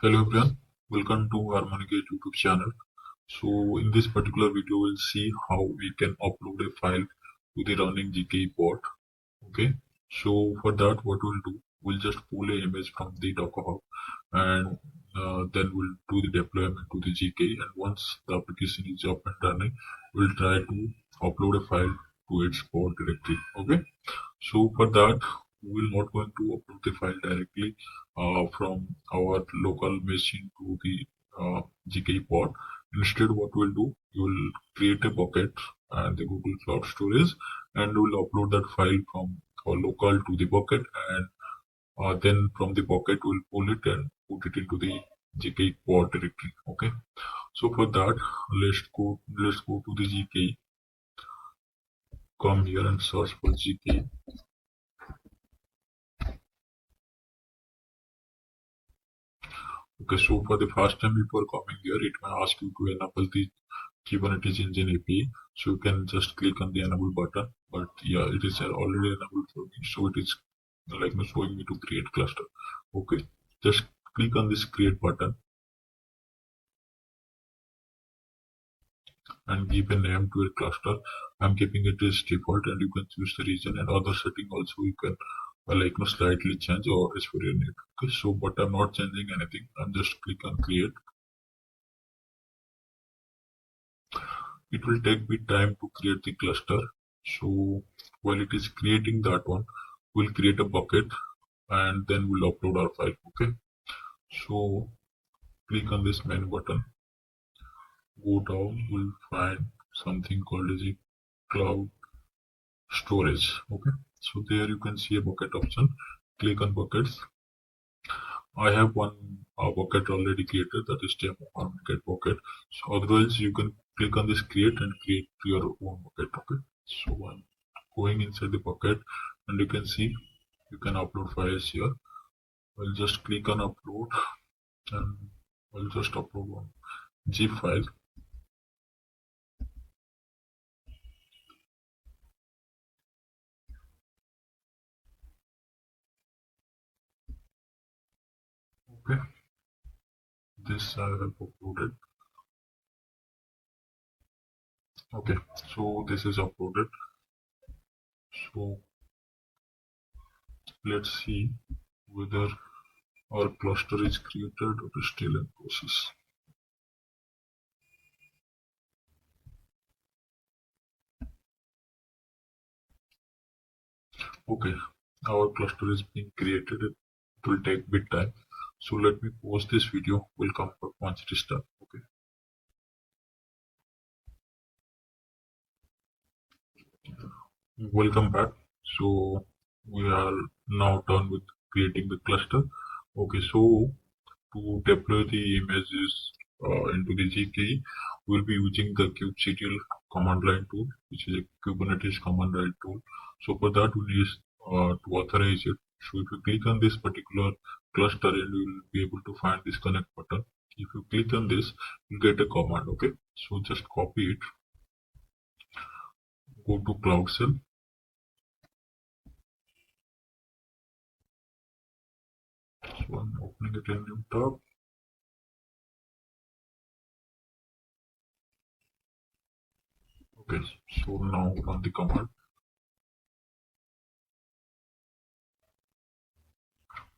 Hello everyone, welcome to Harmonicate YouTube channel. So in this particular video, we'll see how we can upload a file to the running GKE pod. Okay, so for that, what we'll do, we'll just pull an image from the Docker Hub, and then we'll do the deployment to the GKE. And once the application is up and running, we'll try to upload a file to its pod directory. Okay, so for that, we're not going to upload the file directly from our local machine to the GKE pod. Instead, what we'll do, you'll create a bucket and the Google Cloud Storage, and we'll upload that file from our local to the bucket, and then from the bucket we'll pull it and put it into the GKE pod directory. Okay. So for that, let's go to the GKE. Come here and search for GKE. Okay, so for the first time if you are coming here, it may ask you to enable the Kubernetes Engine API. So you can just click on the enable button. But yeah, it is already enabled for me. So it is like showing me to create cluster. Okay, just click on this create button and give a name to a cluster. I'm keeping it as default, and you can choose the region and other setting also you can slightly change or as for your need. Okay, so but I'm not changing anything. I'm just click on create. It will take bit time to create the cluster. So while it is creating that one, we'll create a bucket and then we'll upload our file. Okay, so click on this main button, go down, we'll find something called as a cloud storage. Okay, so there you can see a bucket option. Click on buckets. I have one bucket already created, that is demo Harmonicate bucket. So otherwise you can click on this create and create your own bucket. Okay, so I'm going inside the bucket, and you can see you can upload files here. I'll just click on upload, and I'll just upload one zip file. Okay, this I have uploaded. Okay, so this is uploaded. So let's see whether our cluster is created or is still in process. Okay, our cluster is being created. It will take bit time. So let me pause this video. We'll come back once it is done. Okay. Welcome back. So we are now done with creating the cluster. Okay, so to deploy the images into the GKE, we'll be using the kubectl command line tool, which is a Kubernetes command line tool. So for that, we need to authorize it. So if you click on this particular cluster, and you will be able to find this connect button. If you click on this, you get a command. Okay, so just copy it. Go to Cloud Shell. So I'm opening it in a new tab. Okay, so now run the command.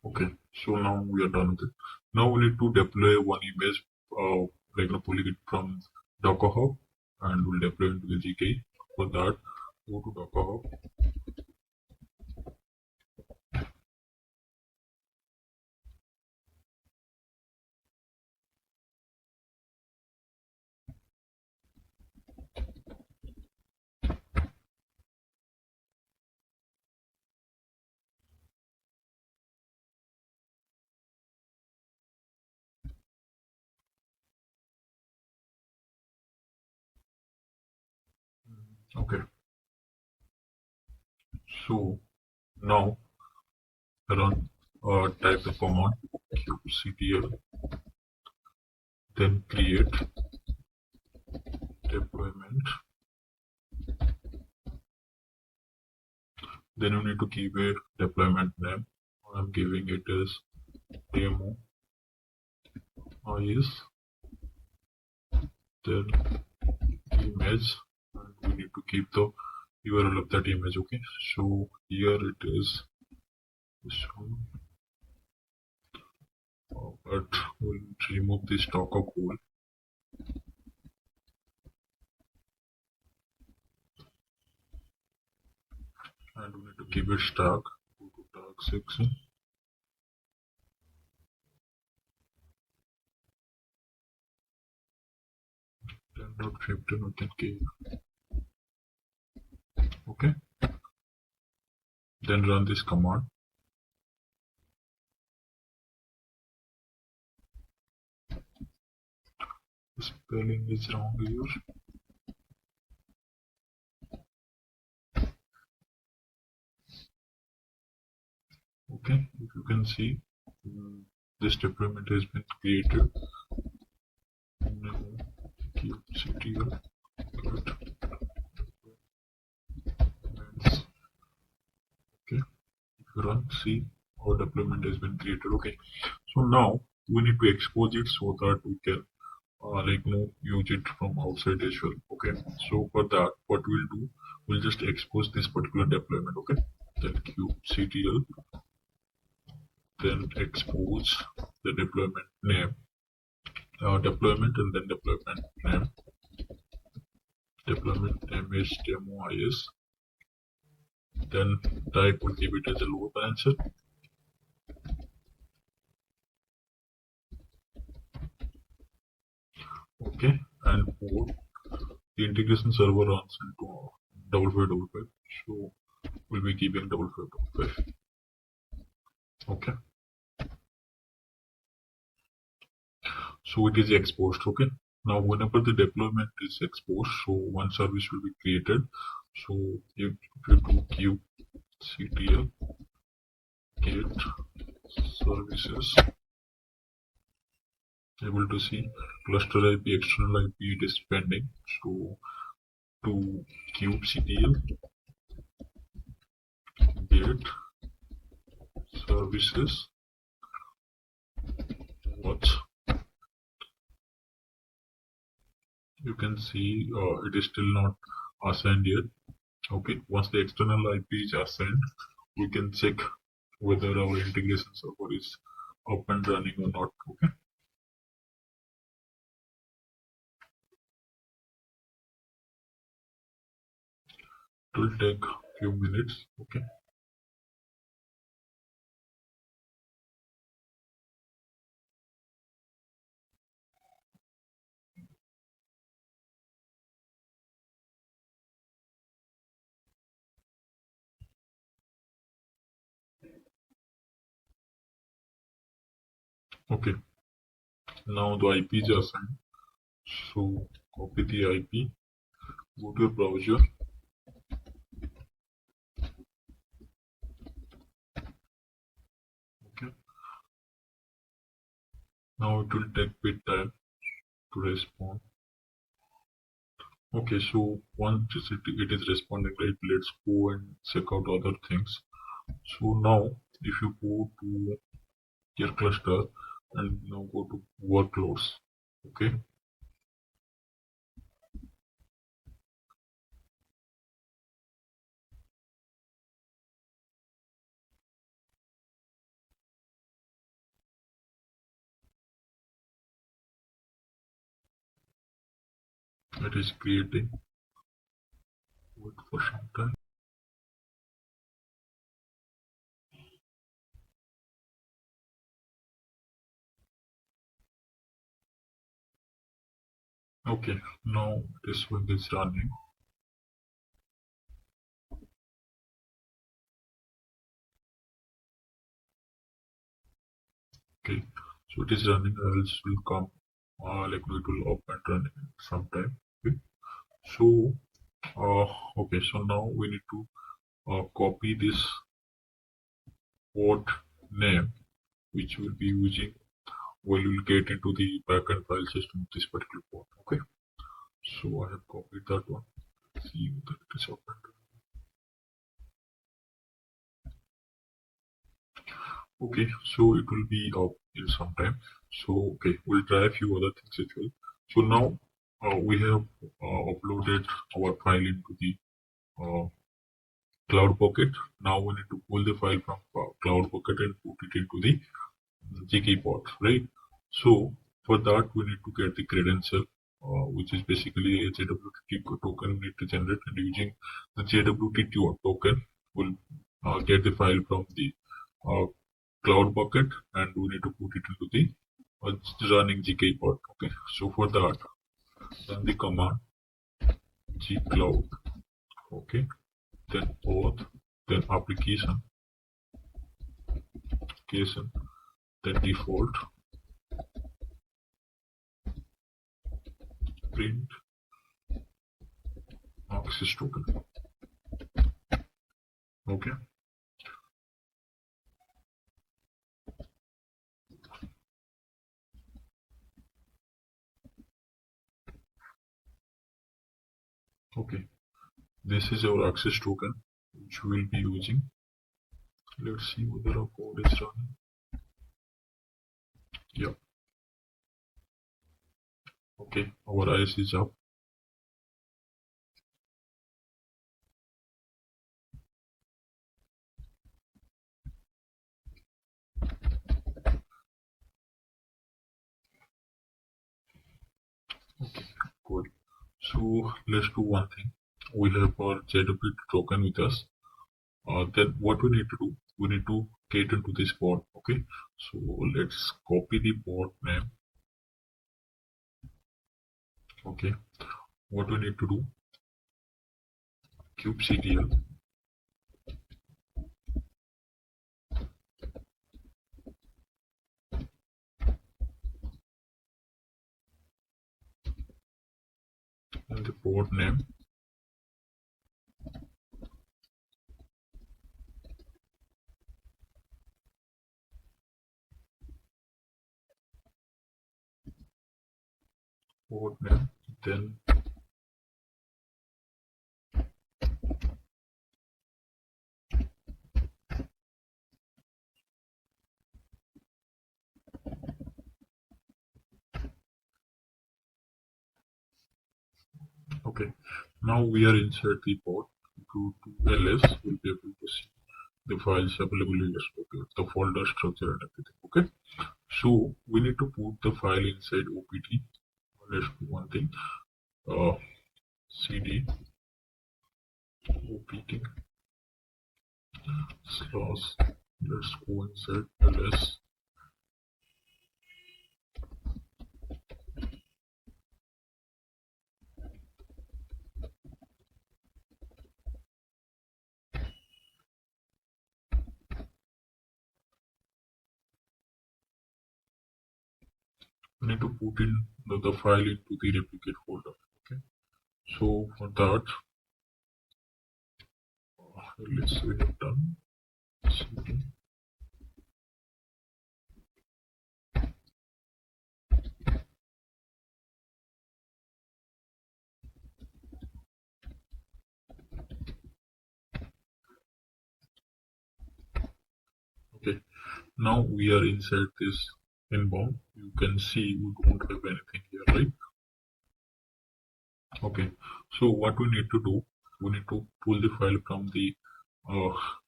Okay, so now we are done with it. Now we need to deploy one image, pulling it from Docker Hub, and we'll deploy into the GKE. For that, go to Docker Hub. Okay, so now run type the command kubectl, then create deployment. Then you need to give a deployment name. I'm giving it as demo is then image, and we need to keep the URL of that image. Okay, so here it is. So but we'll remove this Docker code and we need to keep it stack. Go to tag section. 10.15 we can keep. Okay, then run this command. The spelling is wrong here. Okay, if you can see, this deployment has been created. Now kubectl get commands. Okay, if you run, see our deployment has been created. Okay, so now we need to expose it so that we can use it from outside as well. Okay, so for that, what we'll do, we'll just expose this particular deployment. Okay, then kubectl, then expose the deployment name, deployment, and then deployment name. Deployment name is demo is, then type will give it as a load balancer. Okay, and port, the integration server runs into 5555, so we'll be keeping 5555. Okay, so it is exposed. Okay, now whenever the deployment is exposed, so one service will be created. So if you do kubectl get services, able to see cluster IP, external IP, it is pending. So to kubectl get services, what you can see, it is still not assigned yet. Okay, once the external IP is assigned, we can check whether our integration server is up and running or not. Okay, it will take a few minutes. Okay, okay, now the IP is assigned. So copy the IP, go to your browser, okay, now it will take bit time to respond. Okay, so once it is responding, right, let's go and check out other things. So now if you go to your cluster and now go to workloads, okay, it is creating. Wait for some time. Okay, now this one is running. Okay, so it is running, else will come it will up and running sometime. Okay, so okay, so now we need to copy this port name which we'll be using when we'll get into the backend file system of this particular port. Okay, so I have copied that one. See that it is opened. Okay, so it will be up in some time. So okay, we'll try a few other things as well. So now we have uploaded our file into the uh, Cloud Bucket. Now we need to pull the file from Cloud Bucket and put it into the GKE port, right? So for that we need to get the credential, which is basically a JWT token we need to generate, and using the JWT token, we'll get the file from the uh, Cloud Bucket, and we need to put it into the running GKE port. Okay, so for that, run the command gcloud. Okay, then auth, then application, then default, print access token. Okay, okay, this is our access token which we will be using. Let's see whether our code is running. Yeah, okay, our IS is up. Okay, good. So let's do one thing. We have our JWT token with us. Then what we need to do, we need to get into this port. Okay, so let's copy the port name. Okay, what we need to do, kubectl and the port name, then okay. Now we are inside the port. Go to ls, we'll be able to see the files available in this bucket, the folder structure and everything. Okay, so we need to put the file inside opt. Let's do one thing, cd opt slash, let's go inside ls. We need to put in the file into the replicate folder. Okay, so for that, let's we have done cd. Okay, now we are inside this inbound. You can see we don't have anything here, right? Okay, so what we need to do, we need to pull the file from the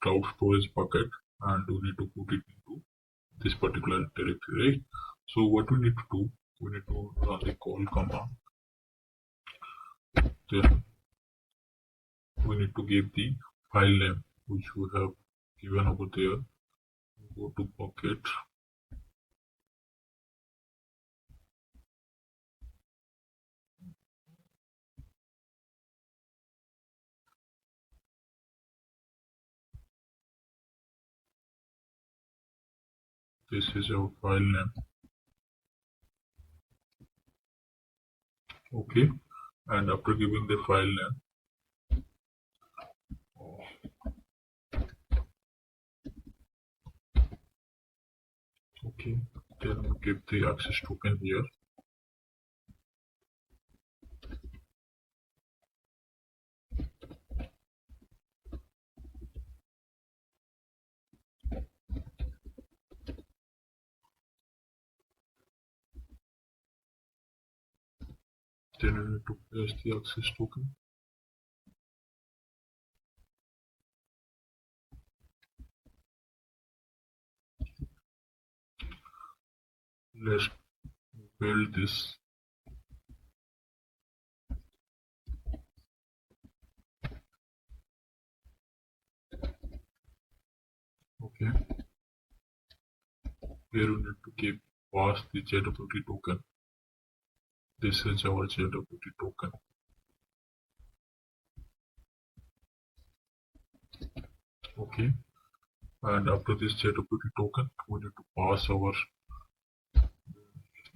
cloud storage bucket, and we need to put it into this particular directory, right? So what we need to do, we need to run the call command. Then we need to give the file name which we have given over there. Go to bucket, this is our file name. Okay, and after giving the file name, okay, then we give the access token here. Then you need to paste the access token. Let's build this. Okay. Here we need to keep pass the JWT token. This is our JWT token. Okay. And after this JWT token, we need to pass our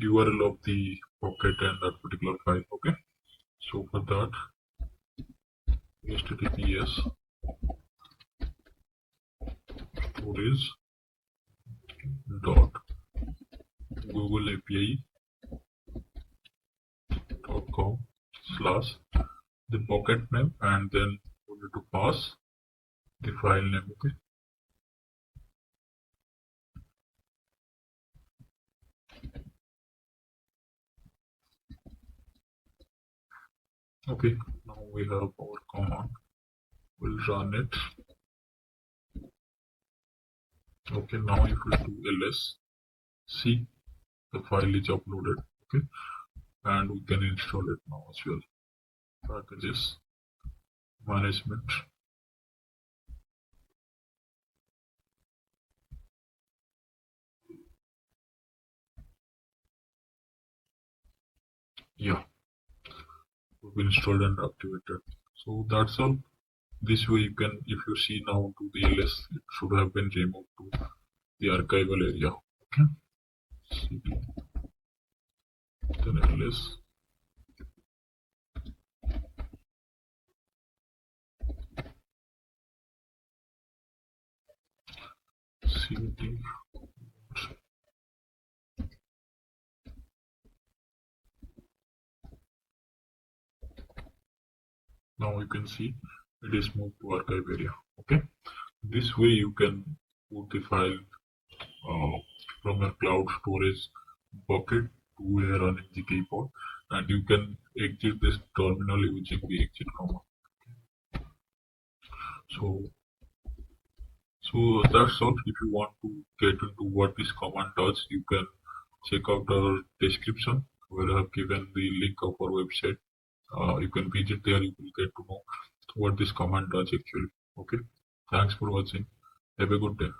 URL of the pocket and that particular file. Okay. So for that, https storage dot google api.com slash the pocket name, and then we need to pass the file name. Okay. Okay, now we have our command. We'll run it. Okay, now if we do ls, see the file is uploaded. Okay, and we can install it now as well. Packages, management. Yeah, we've installed and activated. So that's all. This way you can, if you see now to the ls, it should have been removed to the archival area. Okay, cd then ls. cd now you can see it is moved to archive area. Okay, this way you can put the file from your cloud storage bucket to a running GKE pod, and you can exit this terminal using the exit command. So that's all. If you want to get into what this command does, you can check out our description where I have given the link of our website. You can visit there, you will get to know what this command does actually. Okay, thanks for watching. Have a good day.